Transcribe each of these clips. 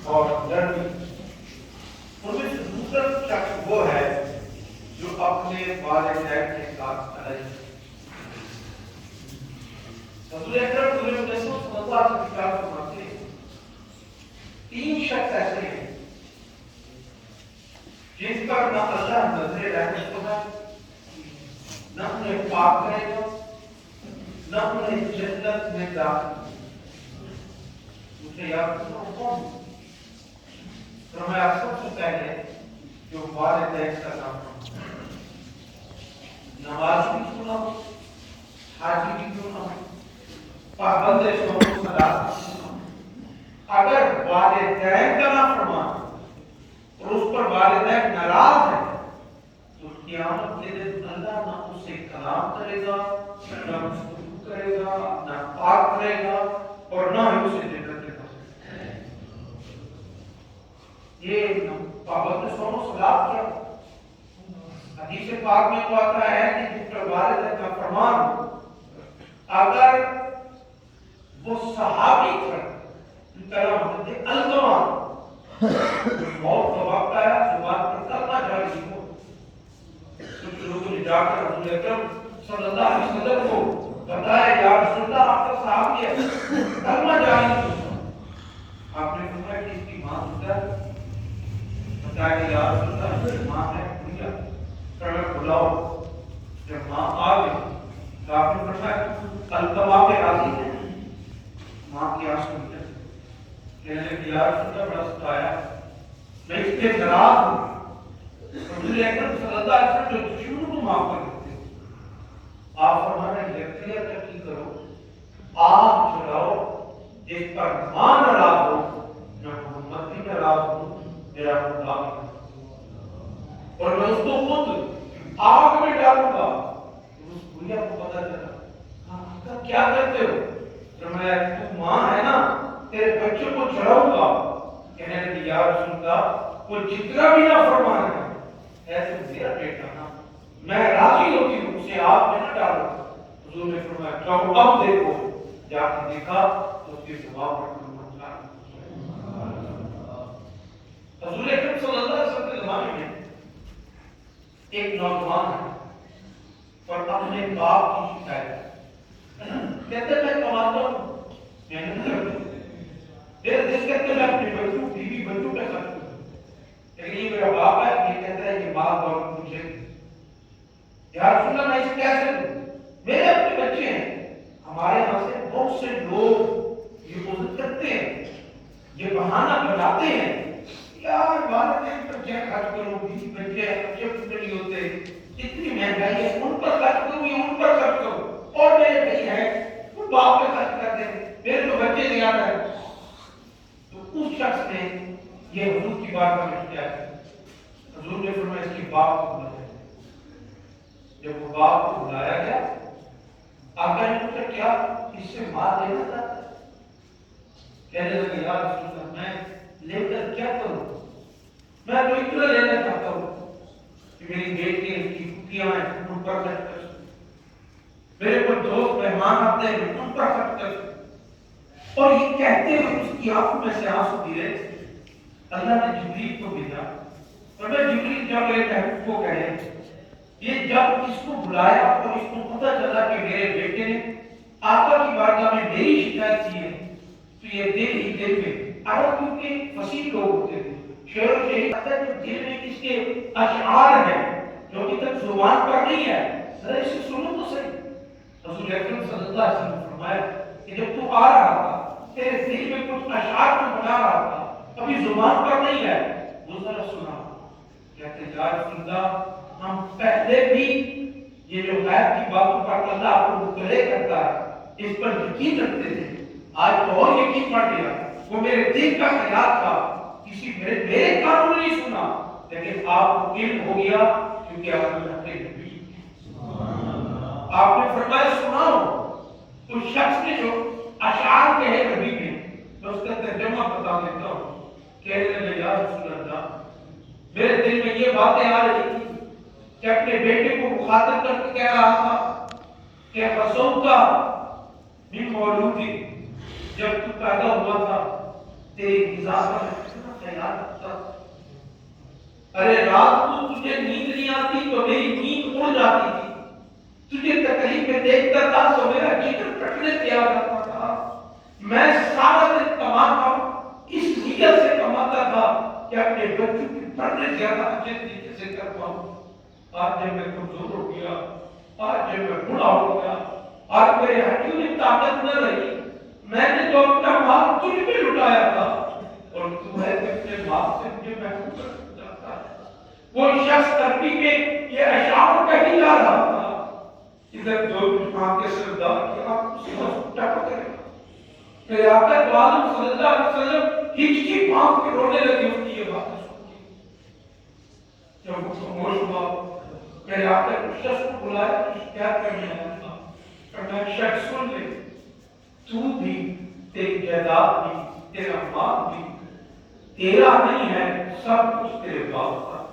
اور لڑکی، ان میں سے دوسرا شخص وہ ہے جو اپنے والدین کے ساتھ علیحدہ۔ رسول اکرم صلی اللہ علیہ وسلم فرماتے ہیں تین شخص ایسے ہیں جن پر نہ اللہ نظر رحمت ہوگا، نہ انہیں پاک کرے گا، نہ انہیں جنت میں داخل۔ مجھے یاد کرنا کون؟ فرمایا سب سے پہلے جو والدین کا نام نماز بھی کیوں نہ ہو، حاجی بھی کیوں نہ ہو، پابند شروع صلاۃ بھی کیوں نہ ہو، اگر والدین کا نافرمان اور اس پر والدین ناراض ہیں تو قیامت کے دن اللہ نہ اسے کلام کرے گا، نہ گفتگو کرے گا، نہ پاک کرے گا، اور نہ ہی اسے جنت میں پہنچے گا۔ یہ پابند صلاۃ کیا؟ حدیث پاک میں تو آتا ہے کہ جس پر والدین کا فرمان اگر وہ صحابی تھا ان کا نام حضرت علقمہ، موت کا وقت آیا، زبان پر کلمہ جاری ہو، کچھ لوگوں نے جا کر رسول اکرم صلی اللہ علیہ وسلم کو بتایا یا رسول اللہ آپ کا صحابی ہے، کلمہ جاری ہو۔ آپ نے فرمایا کہ اس کی ماں زندہ ہے؟ بتایا کہ یا رسول اللہ اس کی ماں ہے بھیا، فرمایا بلاؤ۔ جب ماں آ گئی تو آپ نے فرمایا علقمہ پہ راضی ہے؟ ماں کی آنسو نکل کہنے کہ یا رسول اللہ بڑا ستایا، میں اس کے ناراض ہوں۔ رسول اکرم صلی اللہ علیہ وسلم جو دشمنوں کو معاف کر دیتے ہیں، آپ فرمانا یکسر ترقی کرو، آگ جلاؤ، جس پر ماں ناراض ہو، میں محمد بھی ناراض ہوں، میرا خدا بھی ناراض ہوں، اور میں اس کو خود آگ میں ڈالوں گا۔ اس بھیا کو پتہ چلا، آپ کیا کرتے ہو؟ فرمایا تو ماں ہے نا، تیرے بچوں کو چڑھاؤں گا۔ کہنے لگے یا رسول اللہ وہ جتنا بھی نافرمان ہے ایسے میرا بیٹا نا، میں راضی ہوتی ہوں اسے آپ میں نہ ڈالو۔ حضور نے فرمایا جاؤ اب دیکھو، جا کے دیکھا تو اس کے جواب پر حضور اکرم صلی اللہ علیہ وسلم کے زمانے میں ایک نوجوان ہے اور اپنے باپ کی شکایت کہتے میں کماتا ہوں، محنت کرتا ہوں، دیر دیر کہتے میں اپنے بچوں بیوی بچوں پہ خرچ کروں، لیکن یہ میرا باپ ہے، یہ کہتا ہے کہ ماں باپ مجھے یا رسول اللہ میں اسے کیسے دوں؟ میرے اپنے بچے ہیں۔ ہمارے یہاں سے بہت سے لوگ یہ عذر کرتے ہیں، یہ بہانہ بناتے ہیں، یار والدین پر کیا خرچ کروں، بیوی بچے ہیں، بچے پورے نہیں ہوتے، اتنی مہنگائی ہے، ان پر خرچ کروں یا ان پر خرچ کروں، اور میرے بھائی ہیں وہ باپ پہ خرچ کرتے ہیں، میرے تو بچے زیادہ ہیں۔ تو اس شخص نے یہ حضور کی بات کا کیا ہے، حضور نے فرمایا اس کے باپ کو بلایا۔ جب وہ باپ کو بلایا گیا، آقا نے پوچھا کیا اس سے مال لینا چاہتا ہے؟ کہنے لگے یا رسول اللہ میں لے کر کیا کروں؟ میں تو اتنا لینا چاہتا ہوں کہ میری بیٹی اس کی چھٹیاں ہیں ان پر خرچ کر سکوں، میرے کوئی دوست مہمان آتے ہیں ان پر خرچ کر سکوں۔ اور یہ کہتے ہوئے اس کی آنکھوں میں سے آنسو گرے۔ اللہ نے جبریل کو بھیجا اور میں جبریل جا میرے محبوب کو کہے یہ جب اس کو بلایا اور اس کو پتہ چلا کہ میرے بیٹے نے آقا کی بارگاہ میں میری شکایت کی ہے تو یہ دل ہی دل میں عرب کیونکہ فصیح لوگ ہوتے تھے، شعر و شعری آتا ہے جو دل میں اس کے اشعار ہیں جو ابھی تک زبان پر نہیں ہے، ذرا اسے سنو تو صحیح۔ رسول اکرم صلی اللہ علیہ وسلم نے فرمایا کہ جب تو آ رہا تھا تیرے دل میں کچھ اشعار تو بنا رہا تھا، ابھی زبان پر نہیں ہے، وہ ذرا سنا۔ کہتے ہیں یا رسول اللہ ہم پہلے بھی یہ جو غیب کی باتوں پر اللہ آپ کو مطلع کرتا ہے اس پر یقین رکھتے تھے، آج تو اور یقین پڑ گیا۔ وہ میرے دل کا خیال تھا، کسی میرے کانوں نے نہیں سنا، لیکن آپ کو علم ہو گیا کیونکہ آپ نے اپنے نبی آپ نے فرمایا سناؤ۔ تو شخص نے جو اشعار کہے نبی میں اس کا ترجمہ بتا دیتا ہوں۔ کہنے لگے یا رسول اللہ میرے دل میں یہ باتیں آ رہی تھی کہ اپنے بیٹے کو مخاطب کر کے کہہ رہا تھا کہ فسوکا من مولودی، جب تو پیدا ہوا تھا تیری غذا پر میں یاد رکھتا تھا. ارے رات کو تجھے نیند نہیں آتی تو میری نیند اڑ جاتی تھی. تجھے تکلیف میں دیکھتا تھا تو میرا جگر پھٹنے پہ آ جاتا تھا. میں سارا دن کماتا اس نیت سے کماتا تھا کہ اپنے بچوں کی پڑھنے زیادہ اچھے طریقے سے کر پاؤں. آج جب میں کمزور ہو گیا, آج جب میں بوڑھا ہو گیا, آج میرے ہڈیوں میں طاقت نہ رہی, میں نے تو اپنا مال تجھ پہ لٹایا تھا اور تو ہے کہ اپنے مال سے مجھے محروم کر جاتا ہے. وہ شخص تربی میں یہ اشعار کہیں جا رہا تھا, ادھر جو ماں کے سردار کی آپ اس کو ٹکر کرے. میرے آقا دو عالم صلی اللہ علیہ وسلم ہچکی بھانپ کے رونے لگی ان کی یہ بات سن کے. جب وہ خاموش ہوا, میرے آقا اس شخص کو بلایا, شکایت کرنے آیا تھا, فرمایا شخص سن لے, تو بھی, تیری جائیداد بھی, تیرا مال بھی تیرا نہیں ہے, سب کچھ تیرے باپ کا.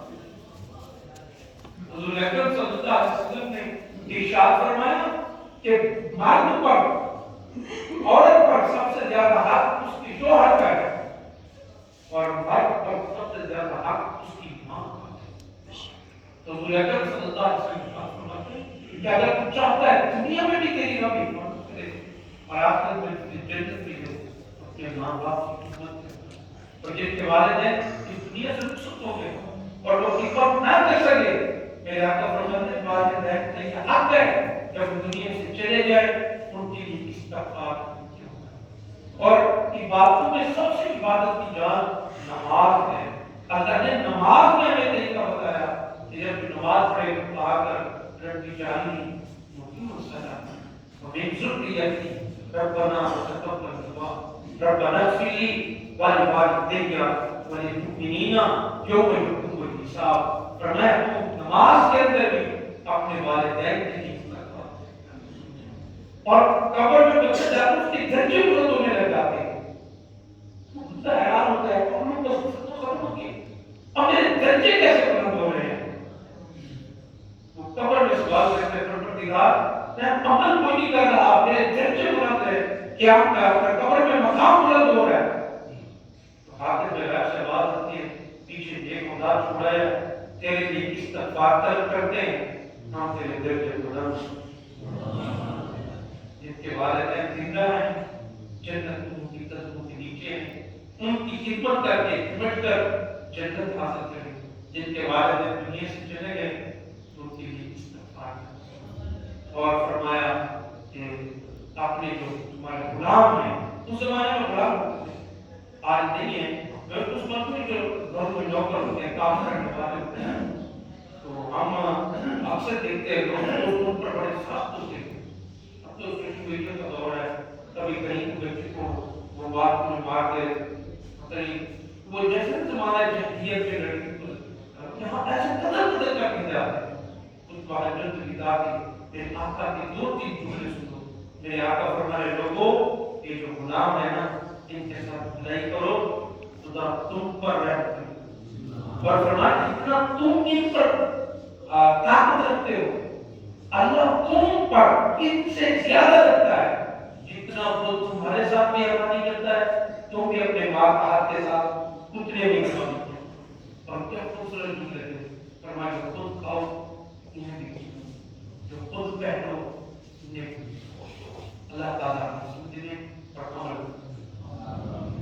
حضور اکرم صلی اللہ علیہ وسلم نے ارشاد فرمایا کہ مرد پر, عورت پر سب سے زیادہ حق اس کی شوہر کا ہے اور مرد پر سب سے زیادہ حق اس کی ماں کا ہے. تو حضور اکرم صلی اللہ علیہ وسلم فرماتے ہیں کہ اگر تو چاہتا ہے دنیا میں بھی تیری رب حفاظت کرے اور آخرت میں تجھے جنت بھی دے, اپنے ماں باپ کی خدمت کرے. اور جن کے والدین اس دنیا سے رخصت ہو گئے اور وہ خدمت نہ کر سکے, میرے آقا فرماتے ہیں والدین کا یہ حق ہے جب وہ دنیا سے چلے جائے ان کے لیے استغفار کیا ہوگا. اور عبادتوں میں سب سے عبادت کی جان نماز ہے. اللہ نے نماز میں ہمیں طریقہ بتایا کہ جب نماز پڑھے تو آ کر رب جعلنی مقیم الصلاۃ ومن ذریتی ربنا تقبل دعا ربنا اغفر لي ولوالدي وللمؤمنین یوم یقوم الحساب. فرمایا تو نماز کے اندر بھی اپنے والدین کی حفاظت کر. اور قبر میں بچہ جاتا ہے اس کے درجے بلند ہونے لگ جاتے ہیں. بندہ حیران ہوتا ہے کہ ہم لوگ بس ختم ہو گئے, اب میرے درجے کیسے بلند ہو رہے ہیں. وہ قبر میں سوال کرتے ہیں پروردگار میں عمل کوئی نہیں کر رہا, میرے درجے بلند ہے, کیا قبر میں مقام بلند ہو رہا ہے. تو حاکم غیب سے بات ہوتی ہے, پیچھے ایک خدا چھوڑا ہے, تیرے لیے استغفار طلب کرتے ہیں, ہم تیرے درجے بلند. جن کے والدین زندہ ہیں جنت ان کی قدموں کے نیچے ہیں, ان کی خدمت کر کے سمجھ کر جنت حاصل کریں. جن کے والدین دنیا سے چلے گئے ان کے لیے استغفار کریں. اور فرمایا کہ اپنے جو تمہارے غلام ہیں, اس زمانے میں غلام ہوتے تھے, آج نہیں ہے, اس وقت میں جو گھر میں نوکر ہوتے ہیں, کام کرنے والے ہوتے ہیں, تو ہم اکثر دیکھتے ہیں لوگ ان پر بڑے سخت ہوتے ہیں. اب تو سوشل میڈیا کا دور ہے, کبھی کہیں بچے کو وہ بات میں مار دے, کہیں وہ جیسے زمانہ جہلیت کے لڑکی کو یہاں ایسے قدر کر کے جاتے ہیں. اس کو حضرت بتا کے میرے آقا کی دو تین جملے سنو. میرے آقا فرمائے لوگوں یہ جو غلام ہے نا ان کے ساتھ بھلائی کرو, خدا تم پر رحم کرے. اور فرمایا جتنا تم ان پر طاقت رکھتے ہو اللہ تم پر ان سے زیادہ رکھتا ہے. جتنا وہ تمہارے ساتھ مہربانی کرتا ہے تم بھی اپنے ماں باپ کے ساتھ اتنے مہربانی کرو. اور کیا خوبصورت چیز ہے, فرمایا جو خود کھاؤ انہیں بھی کھلاؤ, جو خود پہنو انہیں بھی. اللہ تعالیٰ ہم سمجھنے اور عمل